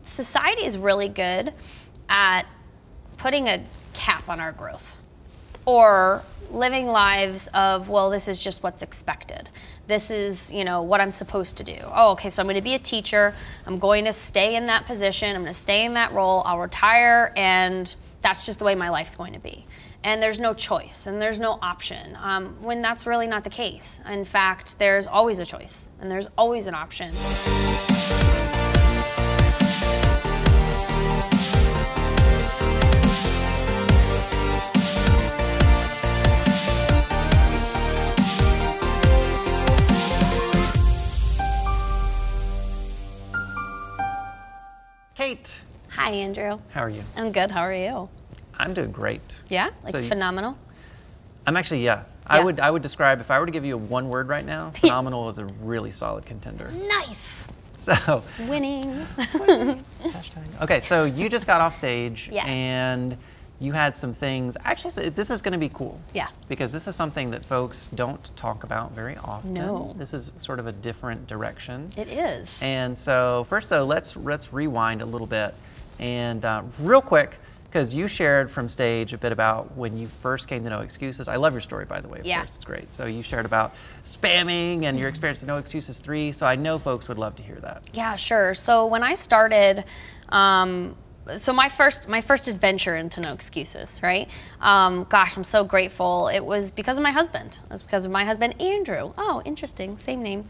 society is really good at putting a cap on our growth, or living lives of, well, this is just what's expected. This is, you know, what I'm supposed to do. Oh, okay, so I'm going to be a teacher. I'm going to stay in that position. I'm going to stay in that role. I'll retire, and that's just the way my life's going to be. And there's no choice, and there's no option, when that's really not the case. In fact, there's always a choice, and there's always an option. Kate. Hi, Andrew. How are you? I'm good. How are you? I'm doing great. Yeah? Like So phenomenal? I'm actually, yeah. I would describe, if I were to give you one word right now, phenomenal is a really solid contender. Nice. So. Winning. Hashtag. Okay, so you just got off stage. Yes. And you had some things. Actually, this is going to be cool. Yeah. Because this is something that folks don't talk about very often. No. This is sort of a different direction. It is. And so first though, let's rewind a little bit. And real quick, because you shared from stage a bit about when you first came to No Excuses. I love your story, by the way, of course, it's great. So you shared about spamming and your experience at No Excuses 3, so I know folks would love to hear that. Yeah, sure. So when I started, so my first adventure into No Excuses, right? Gosh, I'm so grateful. It was because of my husband. It was because of my husband, Andrew. Oh, interesting, same name.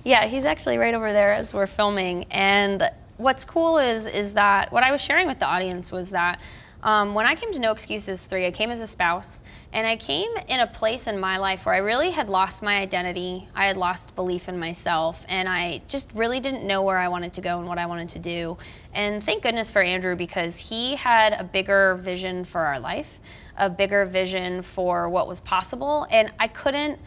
Yeah, he's actually right over there as we're filming. And what's cool is that what I was sharing with the audience was that when I came to No Excuses 3, I came as a spouse, and I came in a place in my life where I really had lost my identity. I had lost belief in myself, and I just really didn't know where I wanted to go and what I wanted to do. And thank goodness for Andrew, because he had a bigger vision for our life, a bigger vision for what was possible, and I couldn't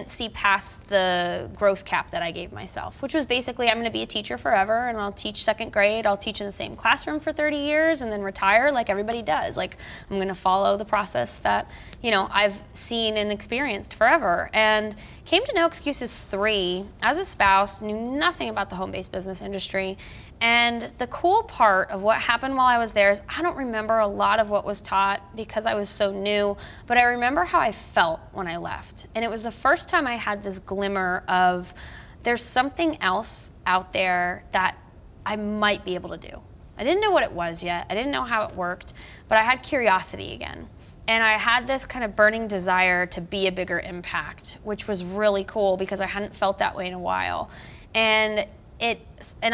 see past the growth cap that I gave myself, which was basically, I'm going to be a teacher forever, and I'll teach second grade. I'll teach in the same classroom for 30 years and then retire like everybody does. Like, I'm going to follow the process that, you know, I've seen and experienced forever. And came to No Excuses 3 as a spouse, knew nothing about the home-based business industry. And the cool part of what happened while I was there is I don't remember a lot of what was taught because I was so new, but I remember how I felt when I left. And it was the first time I had this glimmer of there's something else out there that I might be able to do. I didn't know what it was yet. I didn't know how it worked, but I had curiosity again. And I had this kind of burning desire to be a bigger impact, which was really cool because I hadn't felt that way in a while. And I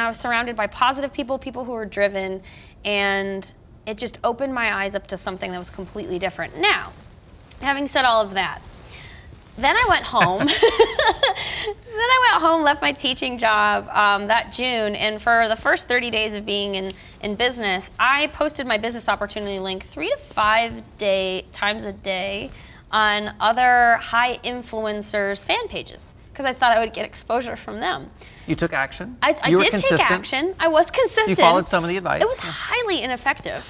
was surrounded by positive people, people who were driven, and it just opened my eyes up to something that was completely different. Now, having said all of that, then I went home. Left my teaching job that June, and for the first 30 days of being in business, I posted my business opportunity link 3 to 5 times a day on other high influencers' fan pages, because I thought I would get exposure from them. You took action? I did take action. I was consistent. You followed some of the advice. It was highly ineffective.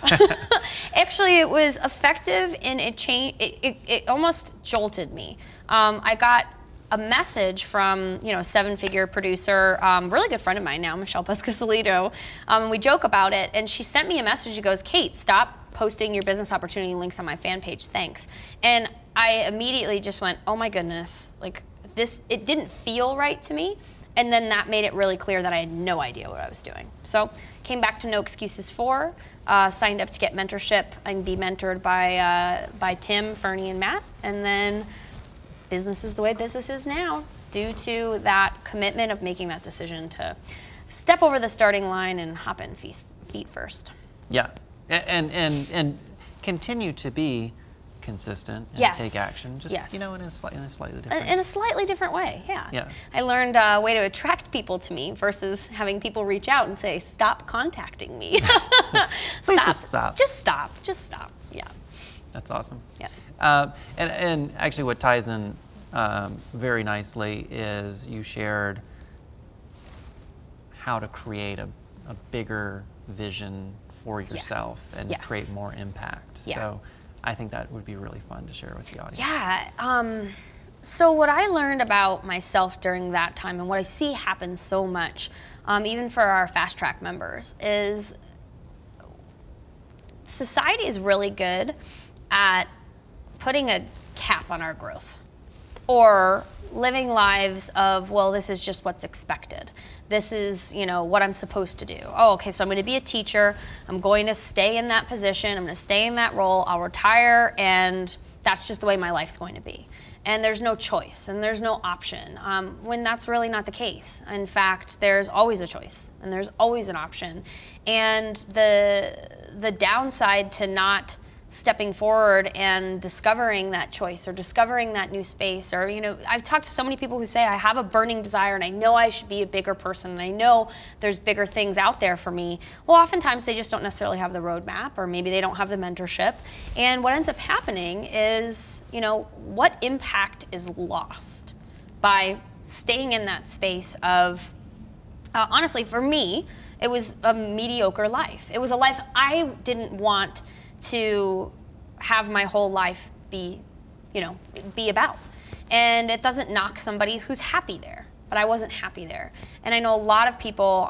Actually, it was effective in it almost jolted me. I got a message from, you know, a 7-figure producer, really good friend of mine now, Michelle Pascasolito. We joke about it, and she sent me a message. She goes, "Kate, stop posting your business opportunity links on my fan page, thanks." And I immediately just went, oh my goodness, like this, it didn't feel right to me. And then that made it really clear that I had no idea what I was doing. So came back to No Excuses 4, signed up to get mentorship and be mentored by Tim, Fernie, and Matt. And then business is the way business is now, due to that commitment of making that decision to step over the starting line and hop in feet first. Yeah, and continue to be consistent and take action, just you know, in a slightly different way. Yeah. I learned a way to attract people to me versus having people reach out and say, "Stop contacting me." Please just stop. Just stop. Yeah. That's awesome. Yeah. And actually, what ties in very nicely is you shared how to create a bigger vision for yourself and create more impact. So I think that would be really fun to share with the audience. Yeah. So what I learned about myself during that time, and what I see happen so much, even for our Fast Track members, is society is really good at putting a cap on our growth, or living lives of, well, this is just what's expected. This is, you know, what I'm supposed to do. Oh, okay, so I'm going to be a teacher. I'm going to stay in that position. I'm going to stay in that role. I'll retire, and that's just the way my life's going to be. And there's no choice, and there's no option, when that's really not the case. In fact, there's always a choice, and there's always an option. And the downside to not stepping forward and discovering that choice, or discovering that new space, or, you know, I've talked to so many people who say, I have a burning desire and I know I should be a bigger person and I know there's bigger things out there for me. Well, oftentimes they just don't necessarily have the roadmap, or maybe they don't have the mentorship. And what ends up happening is, you know, what impact is lost by staying in that space of, honestly, for me, it was a mediocre life. It was a life I didn't want to have my whole life be, you know, be about. And it doesn't knock somebody who's happy there, but I wasn't happy there. And I know a lot of people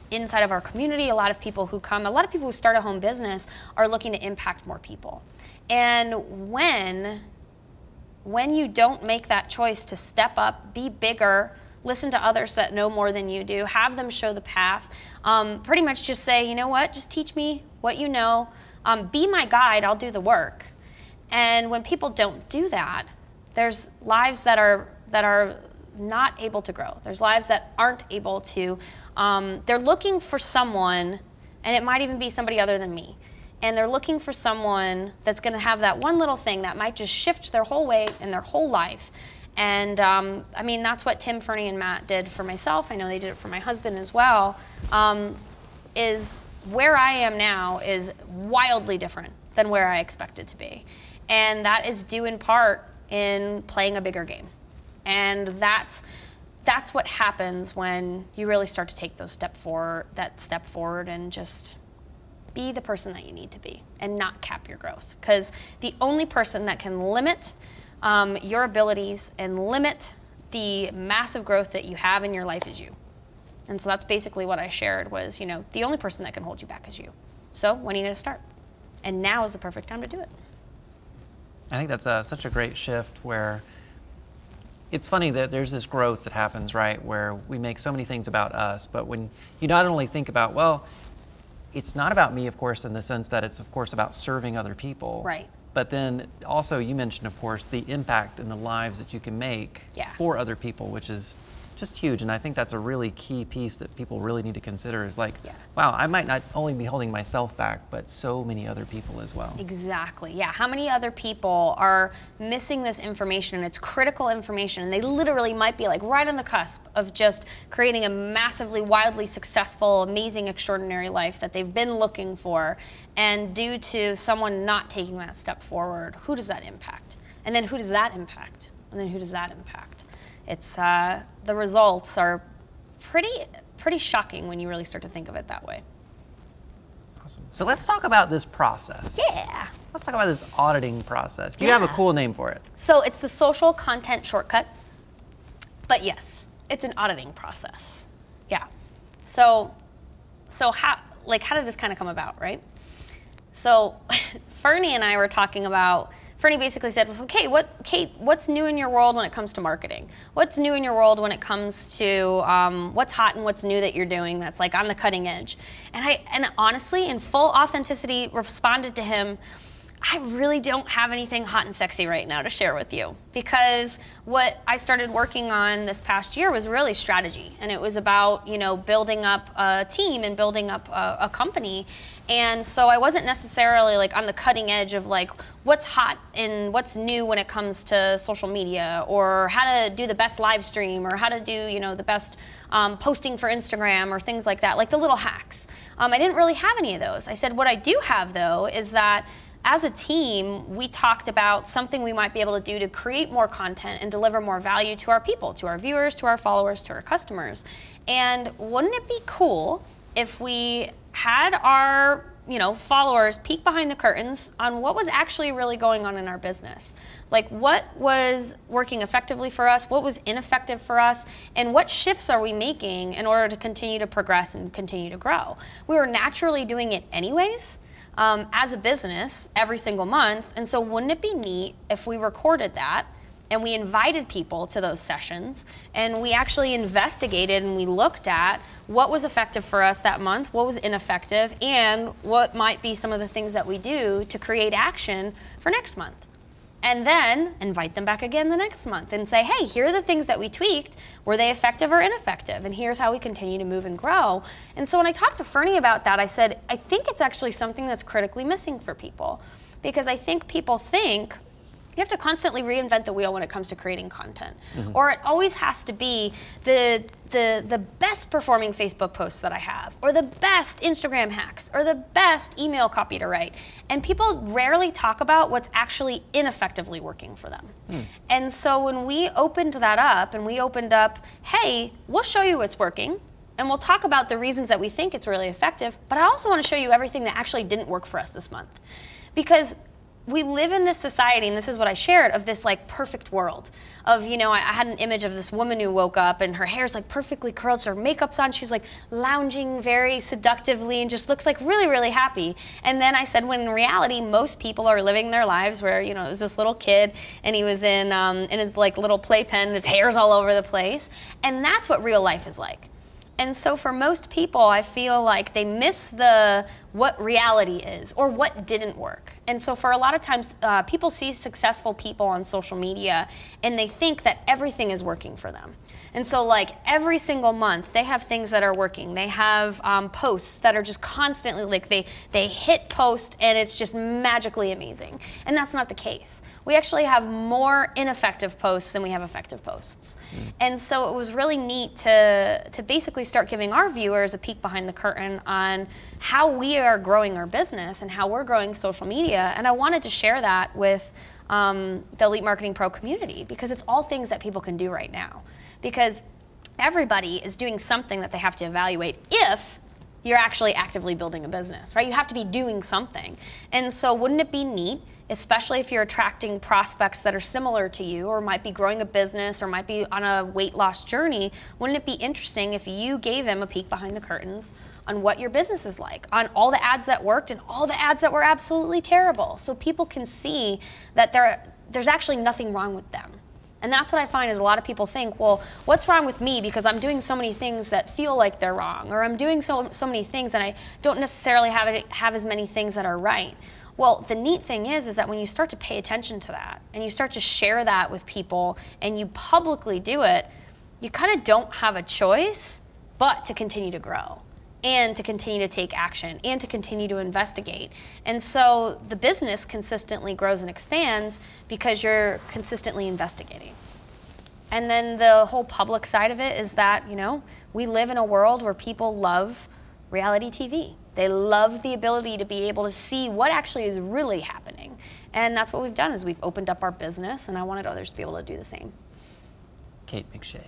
inside of our community, a lot of people who start a home business are looking to impact more people. And when you don't make that choice to step up, be bigger, listen to others that know more than you do, have them show the path, pretty much just say, you know what, just teach me what you know, be my guide, I'll do the work. And when people don't do that, there's lives that are not able to grow. There's lives that aren't able to, they're looking for someone, and it might even be somebody other than me, and they're looking for someone that's gonna have that one little thing that might just shift their whole way and their whole life. And I mean, that's what Tim, Fernie, and Matt did for myself. I know they did it for my husband as well. Is where I am now is wildly different than where I expected to be. And that is due in part in playing a bigger game. And that's what happens when you really start to take that step forward and just be the person that you need to be and not cap your growth. Because the only person that can limit your abilities and limit the massive growth that you have in your life is you. And so that's basically what I shared was, you know, the only person that can hold you back is you. So when are you going to start? And now is the perfect time to do it. I think that's such a great shift, where it's funny that there's this growth that happens, right, where we make so many things about us, but when you not only think about, well, it's not about me, of course, in the sense that it's, of course, about serving other people. Right. But then also you mentioned, of course, the impact in the lives that you can make for other people, which is just huge. And I think that's a really key piece that people really need to consider is like, wow, I might not only be holding myself back, but so many other people as well. Exactly, yeah. How many other people are missing this information, and it's critical information, and they literally might be like right on the cusp of just creating a massively, wildly successful, amazing, extraordinary life that they've been looking for, and due to someone not taking that step forward, who does that impact? And then who does that impact? And then who does that impact? It's, the results are pretty shocking when you really start to think of it that way. Awesome. So let's talk about this process. Yeah. Let's talk about this auditing process. You have a cool name for it. So it's the social content shortcut, but yes, it's an auditing process. Yeah. So how did this kind of come about, right? So Fernie and I were talking about, Fernie basically said, okay, Kate, what's new in your world when it comes to marketing? What's new in your world when it comes to what's hot and what's new that you're doing that's like on the cutting edge? And honestly, in full authenticity, responded to him, I really don't have anything hot and sexy right now to share with you, because what I started working on this past year was really strategy, and it was about, you know, building up a team and building up a company. And so I wasn't necessarily like on the cutting edge of like what's hot and what's new when it comes to social media, or how to do the best live stream, or how to do, you know, the best posting for Instagram, or things like that, like the little hacks. I didn't really have any of those. I said what I do have though is that as a team, we talked about something we might be able to do to create more content and deliver more value to our people, to our viewers, to our followers, to our customers. And wouldn't it be cool if we had our followers peek behind the curtains on what was actually really going on in our business. Like, what was working effectively for us, what was ineffective for us, and what shifts are we making in order to continue to progress and continue to grow. We were naturally doing it anyways, as a business every single month, and so wouldn't it be neat if we recorded that and we invited people to those sessions and we actually investigated and we looked at what was effective for us that month, what was ineffective, and what might be some of the things that we do to create action for next month. And then invite them back again the next month and say, hey, here are the things that we tweaked. Were they effective or ineffective? And here's how we continue to move and grow. And so when I talked to Fernie about that, I said, I think it's actually something that's critically missing for people. Because I think people think you have to constantly reinvent the wheel when it comes to creating content. Or it always has to be the best performing Facebook posts that I have, or the best Instagram hacks, or the best email copy to write. And people rarely talk about what's actually ineffectively working for them. And so when we opened that up, and we opened up, hey, we'll show you what's working, and we'll talk about the reasons that we think it's really effective, but I also want to show you everything that actually didn't work for us this month. Because we live in this society, and this is what I shared, of this like perfect world of, I had an image of this woman who woke up and her hair's like perfectly curled, so her makeup's on, she's like lounging very seductively and just looks like really, really happy. And then I said, when in reality, most people are living their lives where, it was this little kid and he was in his like little playpen, and his hair's all over the place. And that's what real life is like. And so for most people, I feel like they miss what reality is or what didn't work. And so for a lot of times, people see successful people on social media and they think that everything is working for them. And so like every single month, they have things that are working. They have posts that are just constantly, like they hit post and it's just magically amazing. And that's not the case. We actually have more ineffective posts than we have effective posts. And so it was really neat to basically start giving our viewers a peek behind the curtain on how we are growing our business and how we're growing social media. And I wanted to share that with the Elite Marketing Pro community, because it's all things that people can do right now. Because everybody is doing something that they have to evaluate if you're actually actively building a business, right? You have to be doing something. And so wouldn't it be neat, especially if you're attracting prospects that are similar to you or might be growing a business or might be on a weight loss journey, wouldn't it be interesting if you gave them a peek behind the curtains on what your business is like, on all the ads that worked and all the ads that were absolutely terrible, so people can see that there's actually nothing wrong with them. And that's what I find is a lot of people think, well, what's wrong with me because I'm doing so many things that feel like they're wrong, or I'm doing so many things and I don't necessarily have as many things that are right. Well, the neat thing is that when you start to pay attention to that and you start to share that with people and you publicly do it, you kind of don't have a choice but to continue to grow and to continue to take action and to continue to investigate. And so the business consistently grows and expands because you're consistently investigating. And then the whole public side of it is that, we live in a world where people love reality TV. They love the ability to be able to see what actually is really happening. And that's what we've done, is we've opened up our business, and I wanted others to be able to do the same. Kate McShay,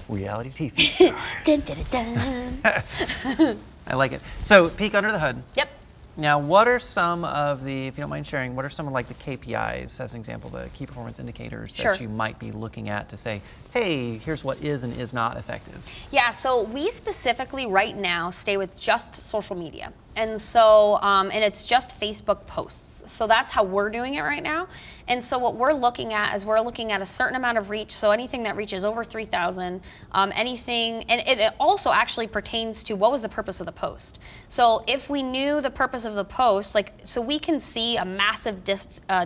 reality TV star. Dun, dun, dun, dun. I like it. So, peek under the hood. Yep. Now, what are some of the, if you don't mind sharing, what are some of like the KPIs, as an example, the key performance indicators that you might be looking at to say, hey, here's what is and is not effective? Yeah, so we specifically right now stay with just social media. And so, and it's just Facebook posts. So that's how we're doing it right now. And so what we're looking at is we're looking at a certain amount of reach. So anything that reaches over 3,000, anything, and it also actually pertains to what was the purpose of the post. So if we knew the purpose of the post, so we can see a massive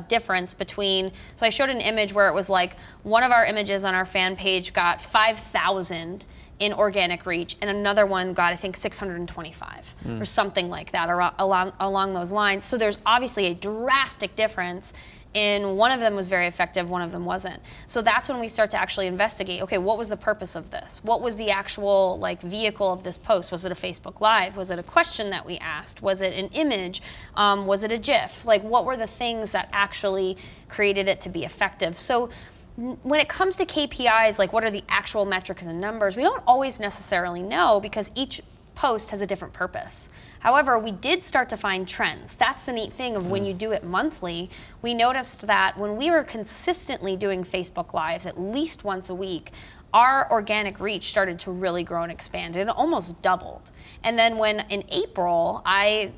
difference between, so I showed an image where it was like one of our images on our fan page got 5,000 in organic reach, and another one got, I think, 625 or something like that, or along those lines. So there's obviously a drastic difference in one of them was very effective, one of them wasn't. So that's when we start to actually investigate, okay, what was the purpose of this? What was the actual vehicle of this post? Was it a Facebook Live? Was it a question that we asked? Was it an image? Was it a GIF? What were the things that actually created it to be effective? So when it comes to KPIs, what are the actual metrics and numbers, we don't always necessarily know, because each post has a different purpose. However, we did start to find trends. That's the neat thing of when you do it monthly. We noticed that when we were consistently doing Facebook Lives at least once a week, our organic reach started to really grow and expand. It almost doubled. And then when in April, I,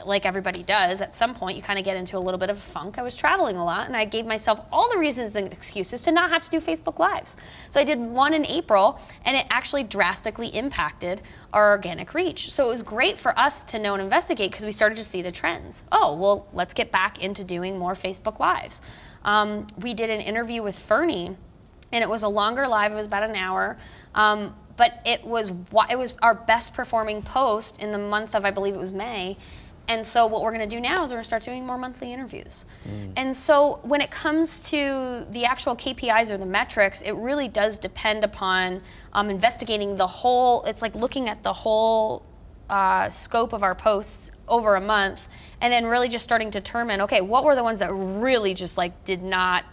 like everybody does, at some point you kind of get into a little bit of a funk. I was traveling a lot and I gave myself all the reasons and excuses to not have to do Facebook Lives. So I did one in April and it actually drastically impacted our organic reach. So it was great for us to know and investigate because we started to see the trends. Oh, well, let's get back into doing more Facebook Lives. We did an interview with Fernie, and it was a longer live. It was about an hour, but it was our best performing post in the month of, I believe it was May. And so what we're going to do now is we're going to start doing more monthly interviews. And so when it comes to the actual KPIs or the metrics, it really does depend upon investigating the whole. It's like looking at the whole scope of our posts over a month, and then really just starting to determine, okay, what were the ones that really just like did not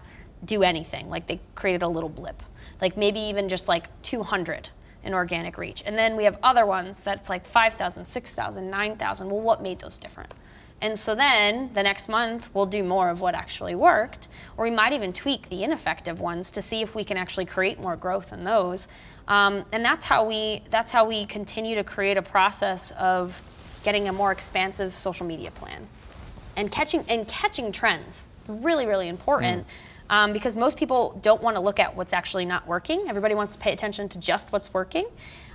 do anything, like they created a little blip, like maybe even just like 200 in organic reach. And then we have other ones that's like 5,000, 6,000, 9,000. Well, what made those different? And so then the next month we'll do more of what actually worked, or we might even tweak the ineffective ones to see if we can actually create more growth in those. And that's how we continue to create a process of getting a more expansive social media plan and catching trends. Really, really important. Because most people don't want to look at what's actually not working. Everybody wants to pay attention to just what's working.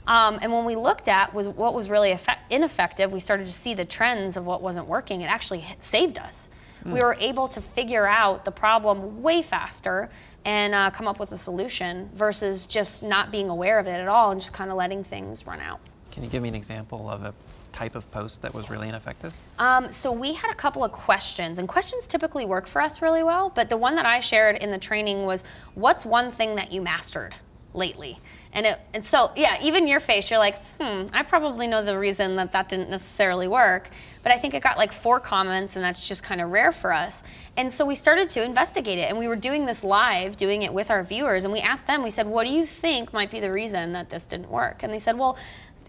And when we looked at what was really ineffective, we started to see the trends of what wasn't working. It actually saved us. We were able to figure out the problem way faster and come up with a solution versus just not being aware of it at all and just kind of letting things run out. Can you give me an example of a type of post that was really ineffective? So we had a couple of questions, and questions typically work for us really well, but the one that I shared in the training was, what's one thing that you mastered lately? And so, yeah, even your face, you're like, I probably know the reason that didn't necessarily work, but I think it got like 4 comments, and that's just kind of rare for us. And so we started to investigate it, and we were doing this live, doing it with our viewers, and we asked them, we said, what do you think might be the reason that this didn't work? And they said, well,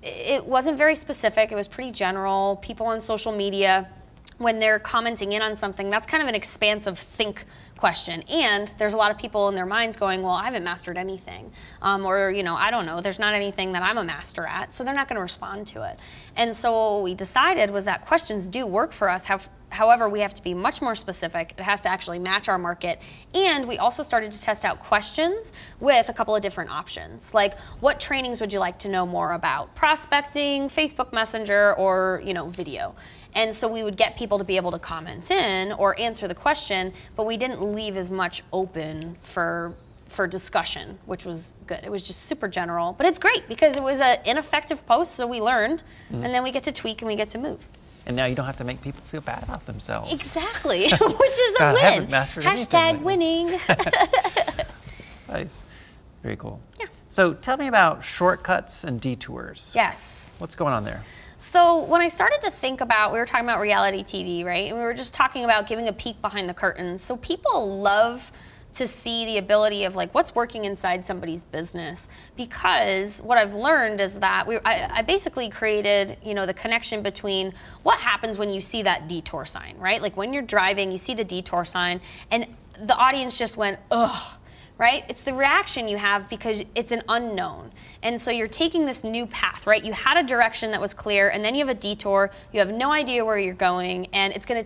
it wasn't very specific. It was pretty general. People on social media, when they're commenting in on something, that's kind of an expansive think question. And there's a lot of people in their minds going, well, I haven't mastered anything. Or, I don't know, there's not anything that I'm a master at, so they're not going to respond to it. And so what we decided was that questions do work for us. However, we have to be much more specific. It has to actually match our market. And we also started to test out questions with a couple of different options. Like, what trainings would you like to know more about? Prospecting, Facebook Messenger, or video. And so we would get people to be able to comment in or answer the question, but we didn't leave as much open for discussion, which was good. It was just super general, but it's great because it was an ineffective post, so we learned, and then we get to tweak and we get to move. And now you don't have to make people feel bad about themselves. Exactly, which is a win. Hashtag winning. Nice. Very cool. Yeah. So tell me about shortcuts and detours. Yes. What's going on there? So when I started to think about, we were talking about reality TV, right? And we were just talking about giving a peek behind the curtains. So people love to see the ability of like what's working inside somebody's business, because what I've learned is that I basically created the connection between what happens when you see that detour sign, right? Like when you're driving, you see the detour sign and the audience just went, ugh, right? It's the reaction you have because it's an unknown. And so you're taking this new path, right? You had a direction that was clear, and then you have a detour, you have no idea where you're going, and it's gonna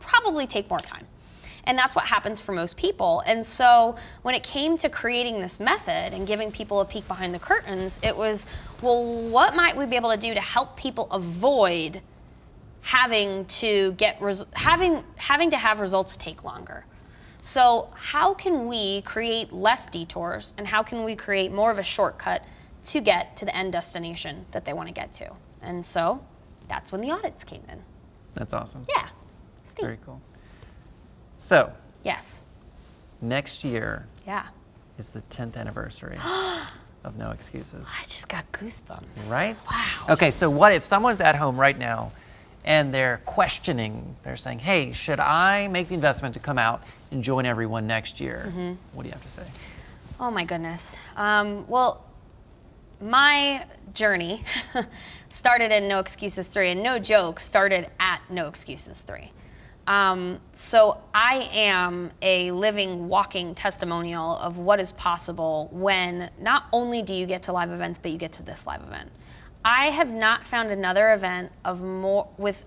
probably take more time. And that's what happens for most people. And so when it came to creating this method and giving people a peek behind the curtains, it was, well, what might we be able to do to help people avoid having to have results take longer? So how can we create less detours, and how can we create more of a shortcut to get to the end destination that they want to get to? And so that's when the audits came in. That's awesome. Yeah. Very cool. So, yes, next year yeah, is the 10th anniversary of No Excuses. I just got goosebumps. Right? Wow. Okay, so what if someone's at home right now and they're questioning, they're saying, hey, should I make the investment to come out and join everyone next year? What do you have to say? Oh my goodness. Well, my journey started in No Excuses 3, and no joke, started at No Excuses 3. So I am a living, walking testimonial of what is possible when not only do you get to live events, but you get to this live event. I have not found another event of more with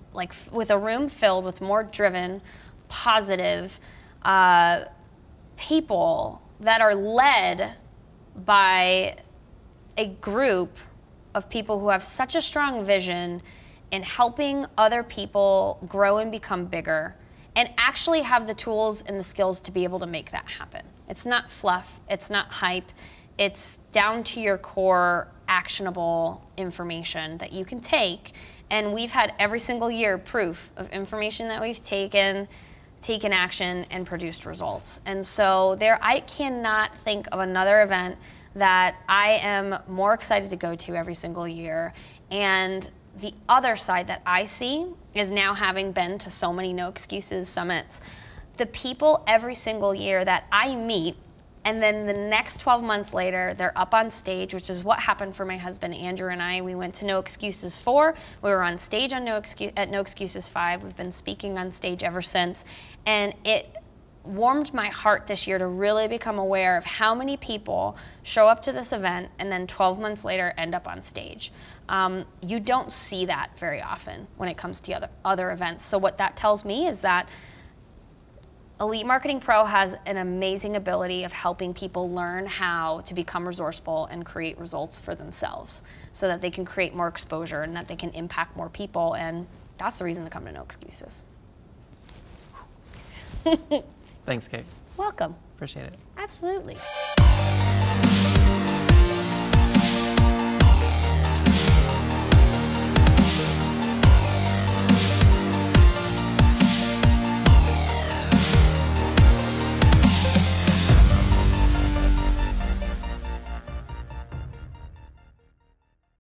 a room filled with more driven, positive people that are led by a group of people who have such a strong vision in helping other people grow and become bigger, and actually have the tools and the skills to be able to make that happen. It's not fluff, it's not hype, it's down to your core actionable information that you can take. And we've had every single year proof of information that we've taken action and produced results. And so I cannot think of another event that I am more excited to go to every single year. And the other side that I see is, now having been to so many No Excuses summits, the people every single year that I meet, and then the next 12 months later, they're up on stage, which is what happened for my husband Andrew and I. We went to No Excuses 4. We were on stage at No Excuses 5. We've been speaking on stage ever since. And it warmed my heart this year to really become aware of how many people show up to this event and then 12 months later end up on stage. You don't see that very often when it comes to other events. So what that tells me is that Elite Marketing Pro has an amazing ability of helping people learn how to become resourceful and create results for themselves so that they can create more exposure and that they can impact more people. And that's the reason to come to No Excuses. Thanks, Kate. Welcome. Appreciate it. Absolutely.